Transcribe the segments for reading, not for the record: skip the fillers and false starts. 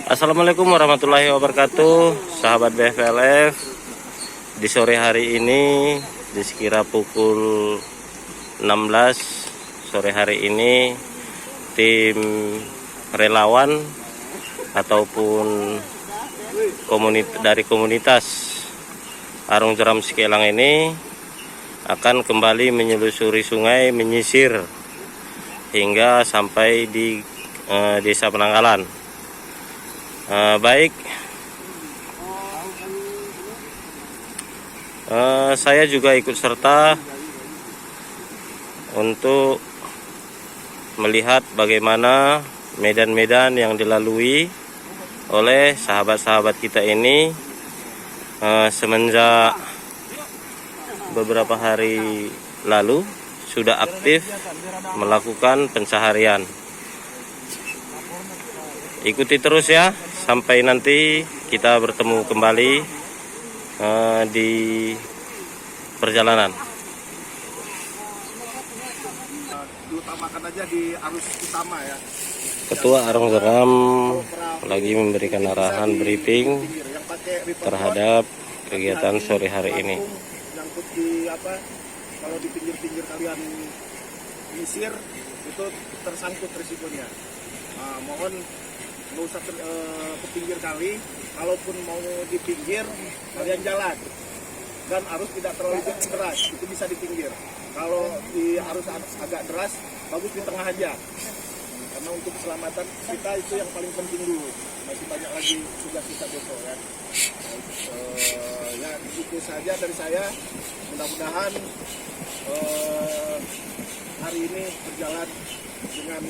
Assalamualaikum warahmatullahi wabarakatuh, sahabat BFLF. Di sore hari ini, di sekira pukul 16 sore hari ini, tim relawan ataupun dari komunitas Arung Jeram Sikelang ini akan kembali menyelusuri sungai, menyisir hingga sampai di Desa Penanggalan. Baik, saya juga ikut serta untuk melihat bagaimana medan-medan yang dilalui oleh sahabat-sahabat kita ini semenjak beberapa hari lalu sudah aktif melakukan pencaharian. Ikuti terus ya, sampai nanti kita bertemu kembali di perjalanan. Diutamakan aja di arus utama ya. Ketua Arung Jeram lagi memberikan arahan briefing terhadap kegiatan sore hari ini. Nyangkut di kalau di pinggir-pinggir kalian misir itu tersangkut risikonya. Mohon nggak usah ke pinggir kali, kalaupun mau di pinggir kalian jalan dan arus tidak terlalu deras, itu bisa di pinggir. Kalau di arus agak deras, bagus di tengah aja, karena untuk keselamatan kita itu yang paling penting dulu. Masih banyak lagi tugas kita besok ya. Ya itu saja dari saya. Mudah-mudahan hari ini berjalan dengan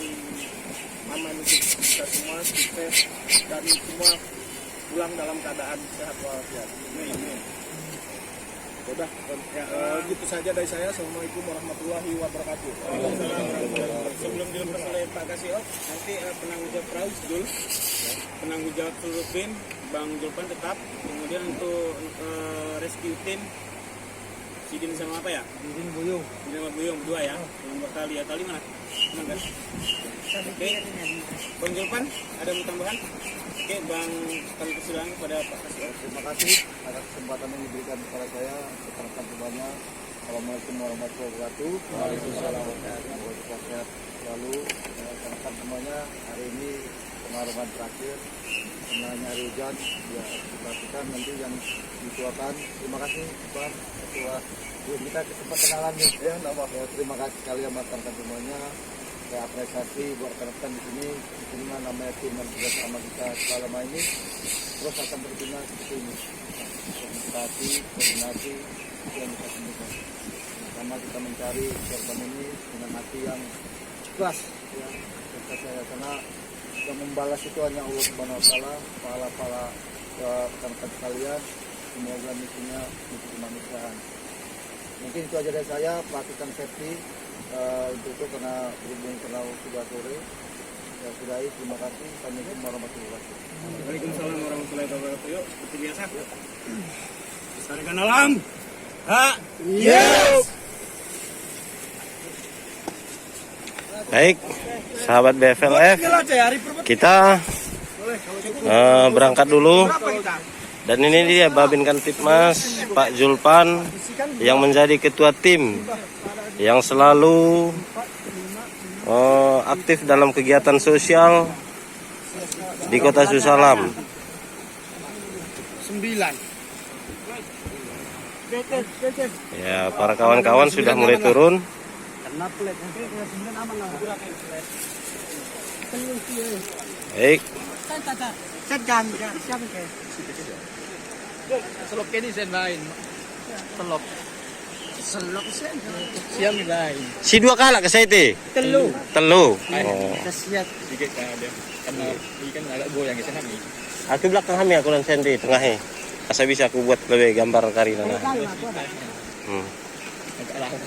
aman untuk kita semua, sukses, dan semua pulang dalam keadaan sehat walafiat. Amin. Udah, gitu saja dari saya. Assalamualaikum warahmatullahi wabarakatuh. Sebelum dilepas oleh Pak Kasio, nanti penanggung jawab perahu Jul, penanggung jawab seluruh tim Bang Julpan tetap. Kemudian untuk rescue tim Sidin sama apa ya? Sidin Buyung berdua ya. Yang bertali ya, tali mana? Mana kan? Oke, Bang Julpan ada mau tambahan? Oke, Bang, kami persilakan kepada Pak Kasio. Terima kasih atas kesempatan yang diberikan kepada saya. Sekarang semuanya. Assalamualaikum warahmatullahi wabarakatuh. Waalaikumsalam warahmatullahi wabarakatuh. Lalu rekan-rekan semuanya, hari ini pengaruhan terakhir, nyari hujan, ya diperhatikan nanti yang dituakan. Terima kasih Pak Ketua. Kita sempat kenalan nih ya, terima kasih sekali ya rekan-rekan semuanya. Saya apresiasi buat rekan-rekan di sini namanya tim yang sudah sama kita selama ini, terus akan berguna seperti ini. Koordinasi yang kita temukan. Sama kita mencari korban ini dengan hati yang ikhlas ya. Saya karena yang membalas itu hanya Allah Subhanahu wa taala, pahala-pahala rekan-rekan sekalian. Semoga misinya misi kemanusiaan. Mungkin itu aja dari saya, perhatikan safety itu karena berhubung kenal sudah sore. Ya sudahi, terima kasih. Assalamualaikum warahmatullahi wabarakatuh. Waalaikumsalam warahmatullahi wabarakatuh. Yuk, seperti biasa. Lestarikan alam. Yes. Baik, sahabat BFLF, kita berangkat dulu. Dan ini dia Babin Kantipmas Pak Julpan yang menjadi ketua tim yang selalu aktif dalam kegiatan sosial di Kota Susalam. 9. Ya, para kawan-kawan sudah mulai turun. Baik. Selop kini sen main. Selop sen. Siam lain. Si dua kalah ke saya Telu. Telu. Kasiat sedikit kan ada. Karena ikan agak goyang ke sana nih. Aku belakang kami, aku dan Sandy tengahnya. Asa bisa aku buat lebih gambar Karina. Agak lama.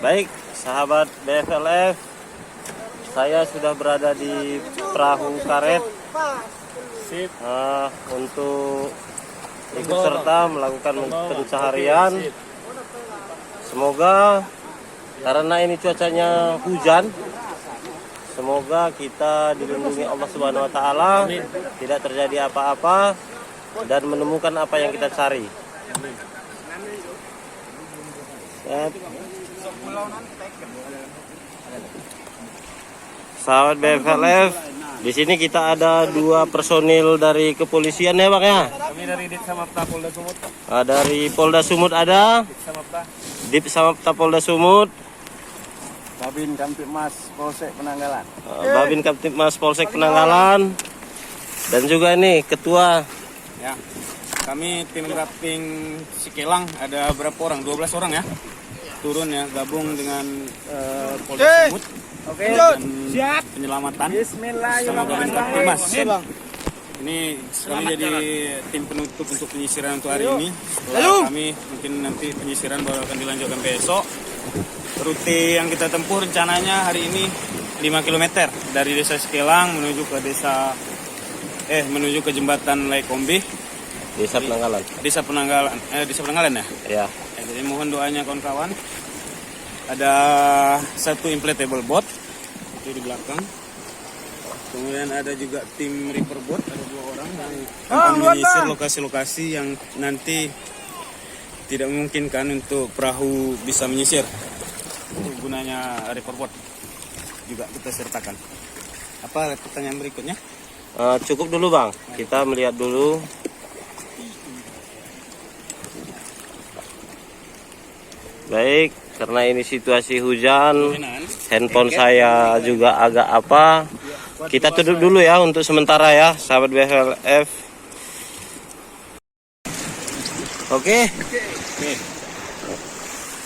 Baik, sahabat BFLF, Saya sudah berada di perahu karet untuk ikut serta melakukan pencaharian. Semoga karena ini cuacanya hujan, semoga kita dilindungi Allah Subhanahu wa taala, tidak terjadi apa-apa dan menemukan apa yang kita cari. Sahabat BFLF, di sini kita ada 2 personil dari kepolisian ya Bang ya. Kami dari Ditsamapta Polda Sumut. Dari Polda Sumut ada, Ditsamapta Polda Sumut, Babin Kamtibmas Polsek Penanggalan. Babin Kamtibmas Polsek Penanggalan, dan juga ini ketua. Ya, kami tim Rapting Sikelang ada berapa orang? 12 orang ya. Turun ya, gabung dengan Polda Sumut. Oke, siap. Penyelamatan. Bismillahirrahmanirrahim. Ini kami jadi tim penutup untuk penyisiran untuk hari ini. Setelah kami mungkin nanti penyisiran baru akan dilanjutkan besok. Rute yang kita tempuh rencananya hari ini 5 km dari desa Sikelang menuju ke menuju ke jembatan Laikombe. Desa Penanggalan. Desa Penanggalan ya. Ya. Jadi mohon doanya kawan-kawan. Ada 1 inflatable boat itu di belakang. Kemudian ada juga tim reaper boat, ada 2 orang yang akan menyisir lokasi-lokasi yang nanti tidak memungkinkan untuk perahu bisa menyisir. Itu gunanya reaper boat juga kita sertakan. Apa pertanyaan berikutnya? Cukup dulu Bang, kita melihat dulu. Baik, karena ini situasi hujan, handphone saya juga agak apa. Kita tutup dulu ya untuk sementara ya, sahabat BFLF. Oke.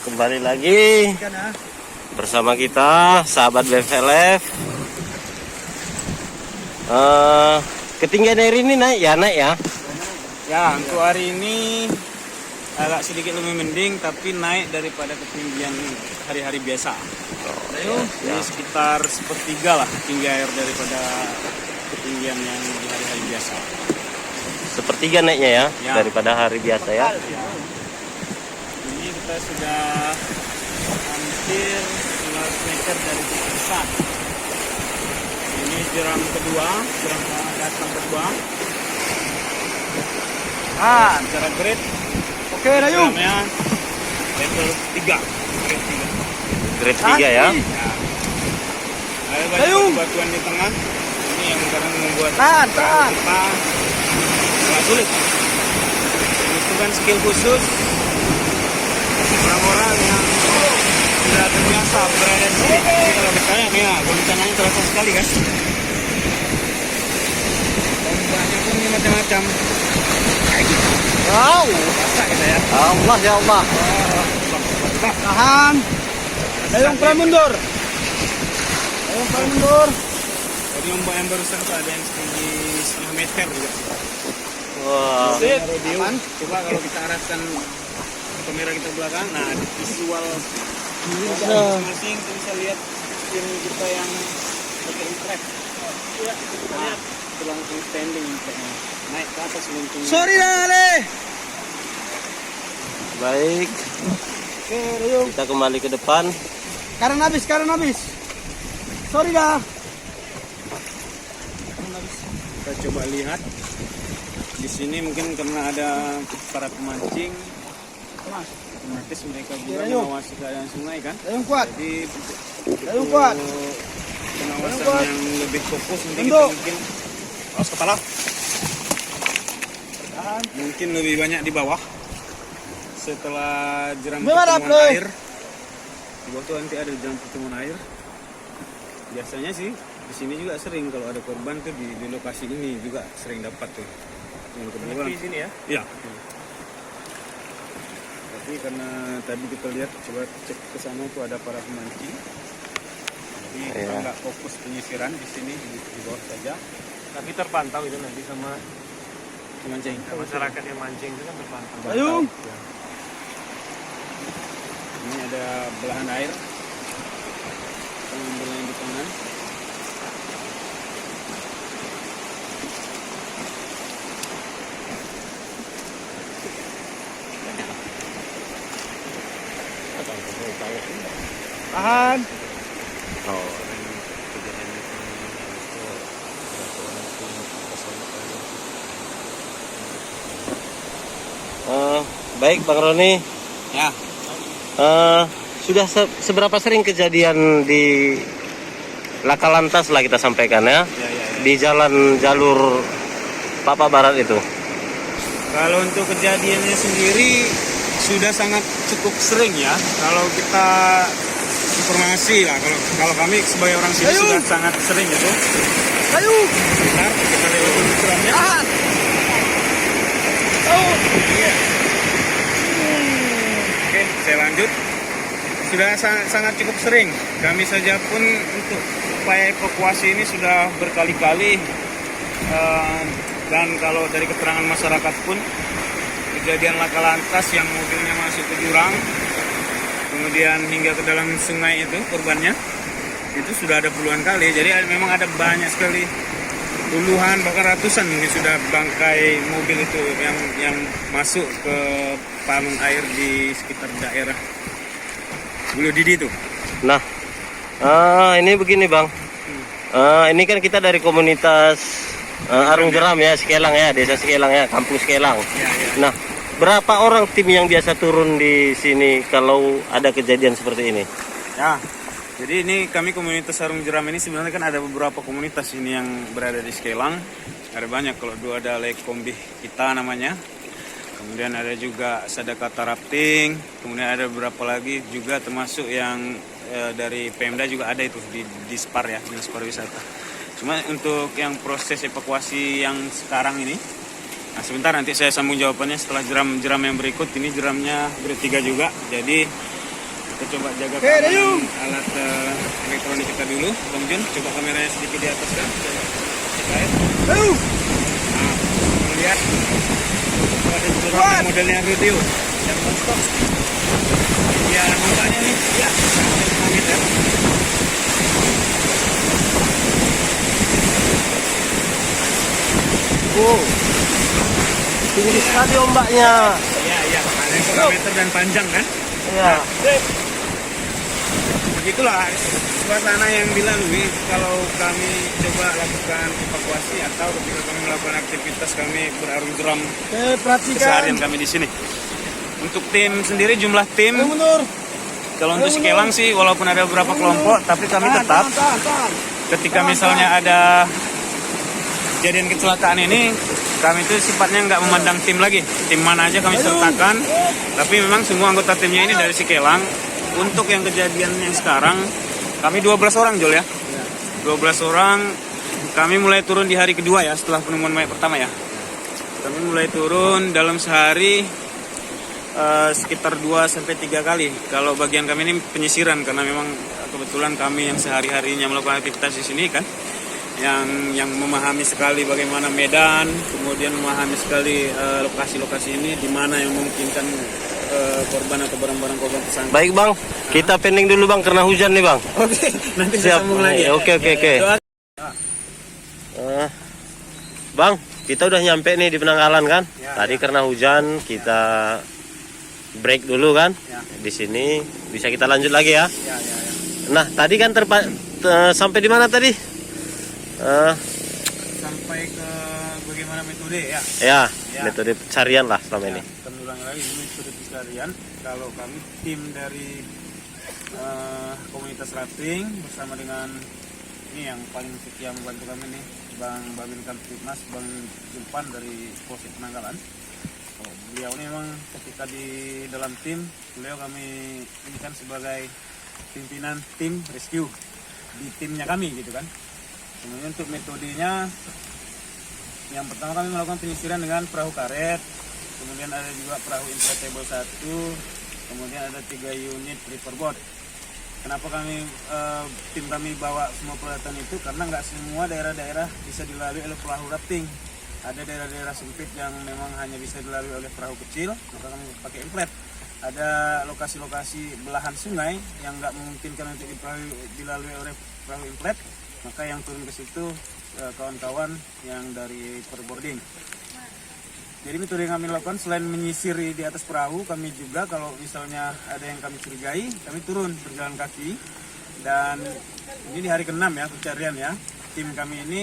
Kembali lagi bersama kita, sahabat BFLF. Ketinggian air ini naik ya. Ya, untuk hari ini agak sedikit lebih mending, tapi naik daripada ketinggian hari-hari biasa. Ini sekitar 1/3 lah tinggi air daripada ketinggian yang di hari-hari biasa. 1/3 naiknya ya, Ya. daripada hari biasa ya. Ini kita sudah hampir 15 meter dari titik besar. Ini jeram kedua, jeram datang kedua. Secara grade. Oke, Dayu. Jeramnya level 3. Grade 3 ya. Ada banyak batuan di tengah. Ini yang kadang membuat Tahan. kita sangat sulit. Membutuhkan skill khusus orang-orang yang tidak terbiasa berada di sini. Jadi kalau bertanya, ya, goncangannya terasa sekali kan. Ombaknya pun ini macam-macam. Wow. Rasa kita ya. Allah ya Allah. Tahan. Dayung pramundur. Tadi ombak yang barusan tuh ada yang setinggi 1,5 meter juga. Wah. Rodium. Coba kalau kita arahkan kamera kita belakang, nah visual masing-masing kita bisa lihat tim kita yang pakai trap. Ya, kita lihat itu langsung standing naik ke atas lumpur. Sorry Ale. Baik, Oke, Dayung. kita kembali ke depan. Karan habis. Sorry dah. Kita coba lihat di sini mungkin karena ada para pemancing, otomatis mereka juga mengawasi keadaan sungai kan. Dayung kuat. Jadi Dayung kuat. pengawasan yang lebih fokus nanti kita mungkin awas kepala. Mungkin lebih banyak di bawah setelah jeram pertemuan air. Di bawah tuh nanti ada jeram pertemuan air. Biasanya sih di sini juga sering kalau ada korban tuh di lokasi ini juga sering dapat tuh. Yang kebetulan di sini ya? Iya. Tapi karena tadi kita lihat coba cek ke sana tuh ada para pemancing. Jadi kita nggak fokus penyisiran di sini di bawah saja. Tapi terpantau itu nanti sama Pemancing. masyarakat yang mancing itu kan terpantau. Dayung. Ini ada belahan air. Kita ambil yang di kanan. Tahan. Oh. Baik Bang Roni. Ya. Sudah seberapa sering kejadian di Laka Lantas lah kita sampaikan ya, di jalan jalur Papa Barat itu? Kalau untuk kejadiannya sendiri sudah sangat cukup sering ya. Kalau kita informasi lah, kalau kami sebagai orang sini sudah sangat sering itu. Ayo. Bentar, kita lewatin ukurannya. Iya. Oke, saya lanjut. Sudah sangat cukup sering. Kami saja pun untuk upaya evakuasi ini sudah berkali-kali. Dan kalau dari keterangan masyarakat pun, kejadian laka lantas yang mobilnya masuk ke jurang, kemudian hingga ke dalam sungai itu korbannya, itu sudah ada puluhan kali. Jadi memang ada banyak sekali, puluhan bahkan ratusan mungkin sudah bangkai mobil itu yang masuk ke palung air di sekitar daerah Bulu Didi itu. Nah, ini begini Bang, ini kan kita dari komunitas Arung Jeram ya, Sikelang ya, desa Sikelang ya, kampung Sikelang. Nah, berapa orang tim yang biasa turun di sini kalau ada kejadian seperti ini? Ya, jadi ini kami komunitas Arung Jeram ini sebenarnya kan ada beberapa komunitas ini yang berada di Sikelang. Ada banyak, kalau dua ada Lekombih kita namanya. Kemudian ada juga Sadakata Rafting, kemudian ada beberapa lagi juga termasuk yang dari Pemda juga ada itu di SPAR ya, Dinas Pariwisata. Cuma untuk yang proses evakuasi yang sekarang ini, nah sebentar nanti saya sambung jawabannya setelah jeram-jeram yang berikut. Ini jeramnya bertiga juga, jadi kita coba jaga keamanan alat elektronik kita dulu. Bang Jun, coba kameranya sedikit di atas kan. Nah, lihat ada jeram modelnya radio yang non-stop. Ya, nampaknya nih, ya, meter. Oh, tinggi sekali ombaknya. Iya, ada yang meter dan panjang kan? Iya. Begitulah suasana yang dilalui kalau kami coba lakukan evakuasi atau ketika kami melakukan aktivitas kami berarung jeram keseharian kami di sini. Untuk tim sendiri, jumlah tim kalau untuk Sikelang sih walaupun ada beberapa kelompok, tapi kami tetap ketika misalnya ada kejadian kecelakaan ini, kami itu sifatnya nggak memandang tim lagi, tim mana aja kami sertakan, tapi memang semua anggota timnya ini dari Sikelang. Untuk yang kejadian yang sekarang, kami 12 orang Jol ya, 12 orang. Kami mulai turun di hari kedua ya, setelah penemuan mayat pertama ya. Kami mulai turun dalam sehari sekitar 2-3 kali. Kalau bagian kami ini penyisiran, karena memang kebetulan kami yang sehari-harinya melakukan aktivitas di sini kan, yang memahami sekali bagaimana medan, kemudian memahami sekali lokasi-lokasi ini di mana yang memungkinkan korban atau barang-barang korban tersangkut. Baik Bang, kita pending dulu Bang karena hujan nih Bang. Oke, nanti saya sambung lagi. Oke. Bang, kita udah nyampe nih di Penanggalan kan? Tadi karena hujan kita break dulu kan? Di sini bisa kita lanjut lagi ya. Nah, tadi kan sampai di mana tadi? Sampai ke bagaimana metode ya? Ya, metode pencarian lah selama ini. Kami ulangi lagi, ini metode pencarian. Kalau kami tim dari komunitas rafting bersama dengan ini yang paling setia membantu kami nih, Bang Babin Kamtipmas, Bang Julpan dari Polsek Penanggalan. Beliau ini memang ketika di dalam tim, beliau kami ini kan sebagai pimpinan tim rescue di timnya kami gitu kan. Kemudian untuk metodenya, yang pertama kami melakukan penyisiran dengan perahu karet, kemudian ada juga perahu inflatable 1, kemudian ada 3 unit riverboat. Kenapa tim kami bawa semua peralatan itu? Karena nggak semua daerah-daerah bisa dilalui oleh perahu rafting. Ada daerah-daerah sempit yang memang hanya bisa dilalui oleh perahu kecil, maka kami pakai inflat. Ada lokasi-lokasi belahan sungai yang nggak memungkinkan untuk dilalui oleh perahu inflat, maka yang turun ke situ kawan-kawan yang dari perboarding. Jadi metode yang kami lakukan selain menyisir di atas perahu, kami juga kalau misalnya ada yang kami curigai, kami turun berjalan kaki. Dan ini di hari ke-6 ya pencarian ya. Tim kami ini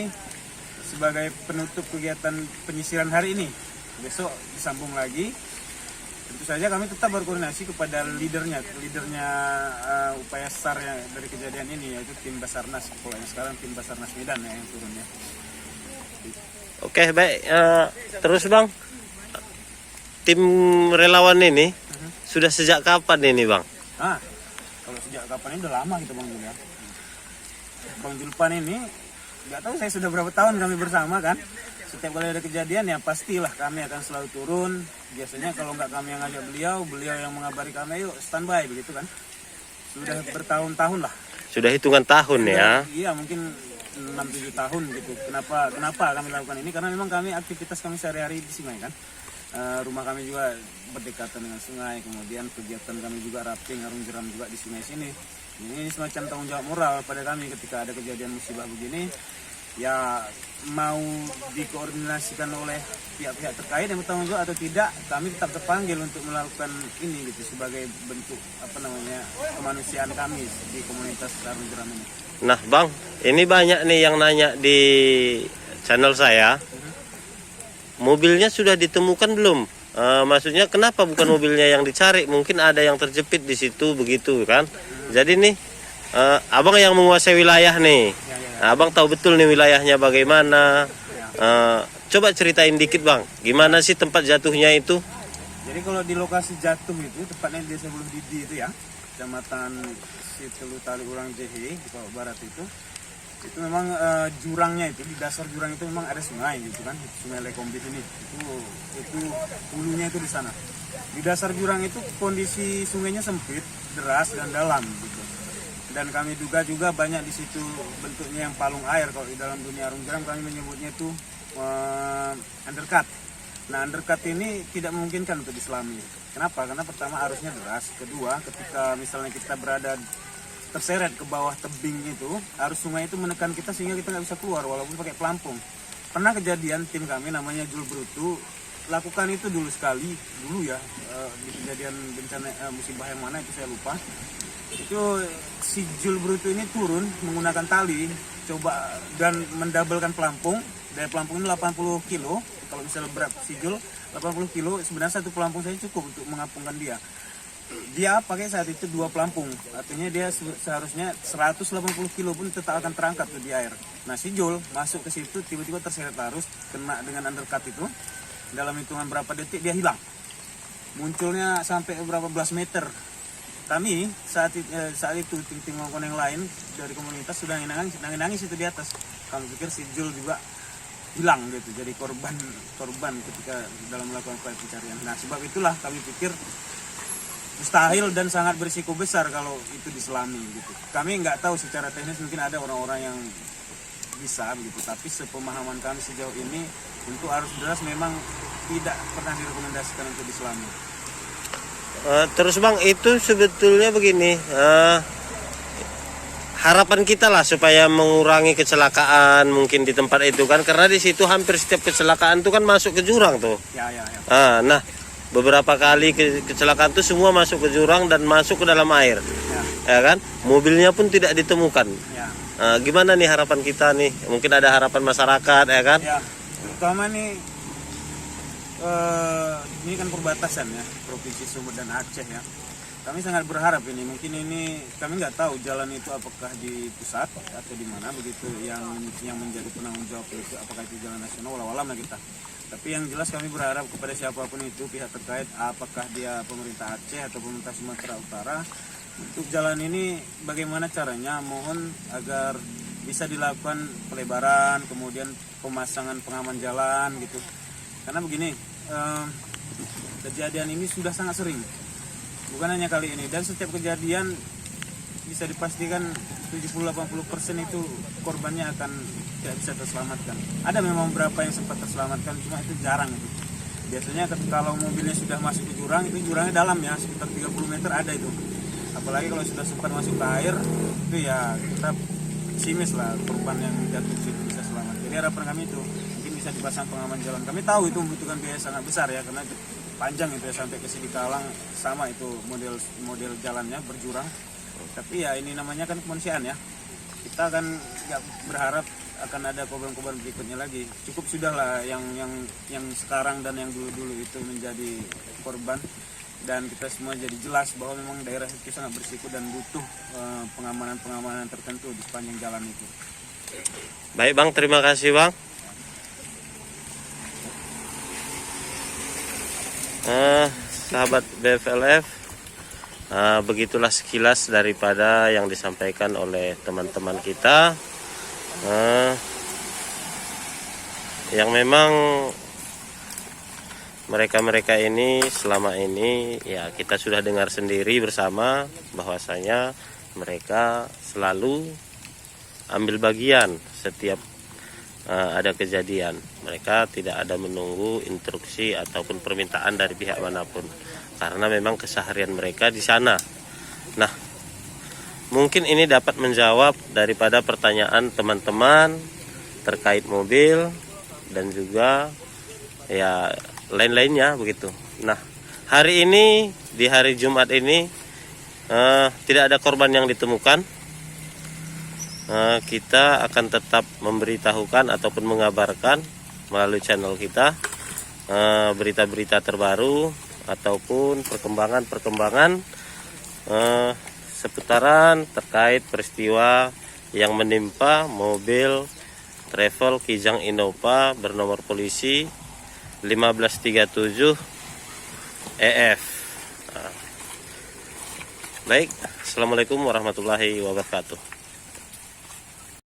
sebagai penutup kegiatan penyisiran hari ini. Besok disambung lagi. Tentu saja kami tetap berkoordinasi kepada leadernya upaya SAR yang dari kejadian ini, yaitu tim Basarnas. Pokoknya sekarang tim Basarnas Medan ya yang turun ya. Oke, baik. Terus Bang, tim relawan ini sudah sejak kapan ini Bang? Kalau sejak kapan ini udah lama gitu Bang Jul ya. Bang Julpan ini nggak tahu saya sudah berapa tahun kami bersama kan. Setiap kali ada kejadian ya pastilah kami akan selalu turun. Biasanya kalau nggak kami yang ngajak beliau yang mengabari kami, yuk standby begitu kan. Sudah bertahun-tahun lah. Sudah hitungan tahun ya? Iya mungkin 6-7 tahun gitu. Kenapa kami lakukan ini? Karena memang kami aktivitas kami sehari-hari di sungai kan. Rumah kami juga berdekatan dengan sungai, kemudian kegiatan kami juga rafting, arung jeram juga di sungai sini. Ini semacam tanggung jawab moral pada kami ketika ada kejadian musibah begini. Ya mau dikoordinasikan oleh pihak-pihak terkait yang bertanggung jawab atau tidak, kami tetap terpanggil untuk melakukan ini gitu sebagai bentuk kemanusiaan kami di komunitas arung jeram ini. Nah Bang, ini banyak nih yang nanya di channel saya. Mobilnya sudah ditemukan belum? Maksudnya kenapa bukan mobilnya yang dicari? Mungkin ada yang terjepit di situ begitu kan? Jadi nih, abang yang menguasai wilayah nih. Nah, abang tahu betul nih wilayahnya bagaimana. Coba ceritain dikit Bang, gimana sih tempat jatuhnya itu? Jadi kalau di lokasi jatuh itu tepatnya di Desa Buluh Didi itu ya, Kecamatan Situlu Tali Urang Jehe di Papua Barat itu memang jurangnya itu, di dasar jurang itu memang ada sungai gitu kan, Sungai Lekombit ini. Itu hulunya itu di sana. Di dasar jurang itu kondisi sungainya sempit, deras dan dalam gitu. Dan kami duga juga banyak di situ bentuknya yang palung air. Kalau di dalam dunia arung jeram kami menyebutnya itu undercut. Nah undercut ini tidak memungkinkan untuk diselami. Kenapa? Karena pertama arusnya deras. Kedua, ketika misalnya kita berada terseret ke bawah tebing itu, arus sungai itu menekan kita sehingga kita nggak bisa keluar walaupun pakai pelampung. Pernah kejadian tim kami namanya Jul Brutu lakukan itu dulu ya di kejadian bencana musibah yang mana itu saya lupa. Itu si Jul Brutu ini turun menggunakan tali coba dan mendabelkan pelampung. Dari pelampung ini 80 kilo, kalau misalnya berat si Jul 80 kilo, sebenarnya satu pelampung saya cukup untuk mengapungkan dia. Dia pakai saat itu 2 pelampung, artinya dia seharusnya 180 kilo pun tetap akan terangkat di air. Nah si Jul masuk ke situ tiba-tiba terseret arus, kena dengan undercut itu, dalam hitungan berapa detik dia hilang. Munculnya sampai berapa belas meter. Kami saat itu tim yang lain dari komunitas sudah nangis itu di atas. Kami pikir si Jul juga hilang gitu, jadi korban ketika dalam melakukan pencarian. Nah sebab itulah kami pikir mustahil dan sangat berisiko besar kalau itu diselami gitu. Kami nggak tahu secara teknis, mungkin ada orang-orang yang bisa begitu, tapi sepemahaman kami sejauh ini untuk arus deras memang tidak pernah direkomendasikan untuk diselami. Terus Bang, itu sebetulnya begini, harapan kita lah supaya mengurangi kecelakaan mungkin di tempat itu kan, karena di situ hampir setiap kecelakaan tuh kan masuk ke jurang tuh. Ya. Nah beberapa kali kecelakaan tuh semua masuk ke jurang dan masuk ke dalam air, ya kan? Mobilnya pun tidak ditemukan. Ya. Gimana nih harapan kita nih? Mungkin ada harapan masyarakat, ya kan? Ya, terutama nih ini kan perbatasan ya, Provinsi Sumut dan Aceh ya. Kami sangat berharap ini, mungkin ini kami nggak tahu jalan itu apakah di pusat atau di mana begitu yang menjadi penanggung jawab itu, apakah itu jalan nasional, walau lah kita. Tapi yang jelas kami berharap kepada siapapun itu pihak terkait, apakah dia pemerintah Aceh atau pemerintah Sumatera Utara, untuk jalan ini bagaimana caranya, mohon agar bisa dilakukan pelebaran, kemudian pemasangan pengaman jalan gitu. Karena begini, kejadian ini sudah sangat sering, bukan hanya kali ini, dan setiap kejadian bisa dipastikan 70-80% itu korbannya akan tidak bisa terselamatkan. Ada memang beberapa yang sempat terselamatkan, cuma itu jarang itu. Biasanya kalau mobilnya sudah masuk ke jurang, itu jurangnya dalam ya, sekitar 30 meter ada itu. Apalagi kalau sudah sempat masuk ke air, itu ya kita pesimis lah korban yang jatuh situ bisa selamat. Jadi harapan kami itu mungkin bisa bisa dipasang pengaman jalan. Kami tahu itu membutuhkan biaya sangat besar ya, karena panjang itu ya sampai ke Sidikalang, sama itu model jalannya berjurang. Tapi ya ini namanya kan kemanusiaan ya. Kita kan nggak berharap akan ada korban-korban berikutnya lagi. Cukup sudahlah yang sekarang dan yang dulu-dulu itu menjadi korban, dan kita semua jadi jelas bahwa memang daerah itu sangat berisiko dan butuh pengamanan tertentu di sepanjang jalan itu. Baik Bang, terima kasih Bang. Sahabat BFLF, begitulah sekilas daripada yang disampaikan oleh teman-teman kita, yang memang mereka ini selama ini ya kita sudah dengar sendiri bersama bahwasanya mereka selalu ambil bagian setiap ada kejadian. Mereka tidak ada menunggu instruksi ataupun permintaan dari pihak manapun, karena memang keseharian mereka di sana. Nah, mungkin ini dapat menjawab daripada pertanyaan teman-teman terkait mobil dan juga ya lain-lainnya begitu. Nah, hari ini di hari Jumat ini tidak ada korban yang ditemukan. Kita akan tetap memberitahukan ataupun mengabarkan melalui channel kita berita-berita terbaru ataupun perkembangan seputaran terkait peristiwa yang menimpa mobil travel Kijang Innova bernomor polisi 1537 EF. Baik, assalamualaikum warahmatullahi wabarakatuh.